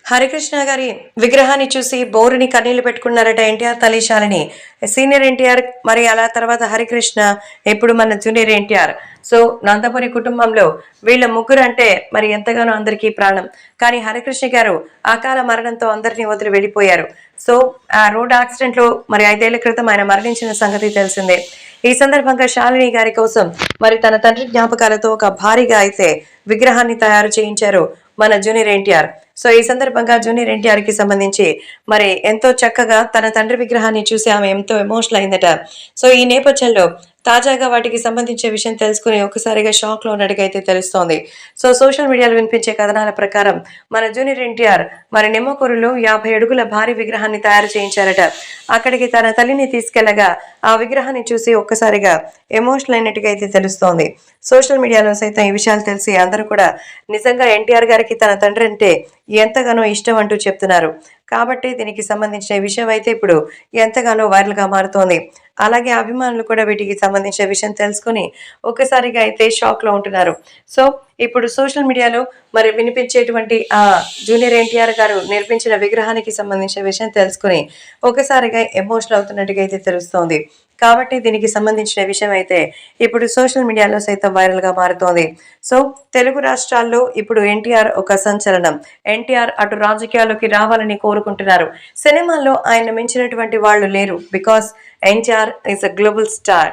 హరికృష్ణ గారి విగ్రహాన్ని చూసి బోరుని కన్నీళ్లు పెట్టుకున్నారట ఎన్టీఆర్ తల్లిశాలని. సీనియర్ ఎన్టీఆర్, మరి అలా తర్వాత హరికృష్ణ, ఇప్పుడు మన జూనియర్ ఎన్టీఆర్. సో నందమూరి కుటుంబంలో వీళ్ళ ముగ్గురు అంటే మరి ఎంతగానో అందరికీ ప్రాణం. కానీ హరికృష్ణ గారు అకాల మరణంతో అందరినీ వదిలి వెళ్ళిపోయారు. సో ఆ రోడ్ యాక్సిడెంట్ లో మరి 5 ఏళ్ల క్రితం ఆయన మరణించిన సంగతి తెలిసిందే. ఈ సందర్భంగా శాలిని గారి కోసం మరి తన తండ్రి జ్ఞాపకాలతో ఒక భారీగా అయితే విగ్రహాన్ని తయారు చేయించారు మన జూనియర్ ఎన్టీఆర్. సో ఈ సందర్భంగా జూనియర్ ఎన్టీఆర్ కి సంబంధించి మరి ఎంతో చక్కగా తన తండ్రి విగ్రహాన్ని చూసి ఆమె ఎంతో ఎమోషనల్ అయిందట. సో ఈ నేపథ్యంలో తాజాగా వాటికి సంబంధించిన విషయం తెలుసుకుని ఒక్కసారిగా షాక్ లో ఉన్నట్టుగా అయితే తెలుస్తోంది. సో సోషల్ మీడియాలో వినిపించే కథనాల ప్రకారం మన జూనియర్ ఎన్టీఆర్ మరి నిమ్మకూరులో 50 అడుగుల భారీ విగ్రహాన్ని తయారు చేయించారట. అక్కడికి తన తల్లిని తీసుకెళ్లగా ఆ విగ్రహాన్ని చూసి ఒక్కసారిగా ఎమోషనల్ అయినట్టుగా అయితే తెలుస్తోంది. సోషల్ మీడియాలో సైతం ఈ విషయాలు తెలిసి అందరూ కూడా నిజంగా ఎన్టీఆర్ గారికి తన తండ్రి అంటే ఎంతగానో ఇష్టం అంటూ చెప్తున్నారు. కాబట్టి దీనికి సంబంధించిన విషయం అయితే ఇప్పుడు ఎంతగానో వైరల్ గా మారుతోంది. అలాగే అభిమానులు కూడా వీటికి సంబంధించిన విషయం తెలుసుకుని ఒక్కసారిగా అయితే షాక్ లో ఉంటున్నారు. సో ఇప్పుడు సోషల్ మీడియాలో మరి వినిపించేటువంటి ఆ జూనియర్ ఎన్టీఆర్ గారు నిర్మించిన విగ్రహానికి సంబంధించిన విషయం తెలుసుకుని ఒకసారిగా ఎమోషనల్ అవుతున్నట్టుగా అయితే తెలుస్తోంది. కాబట్టి దీనికి సంబంధించిన విషయం అయితే ఇప్పుడు సోషల్ మీడియాలో సైతం వైరల్ గా మారుతోంది. సో తెలుగు రాష్ట్రాల్లో ఇప్పుడు ఎన్టీఆర్ ఒక సంచలనం. ఎన్టీఆర్ అటు రాజకీయాల్లోకి రావాలని కోరుకుంటున్నారు. సినిమాల్లో ఆయన మించినటువంటి వాళ్ళు లేరు. Because NTR is a global star.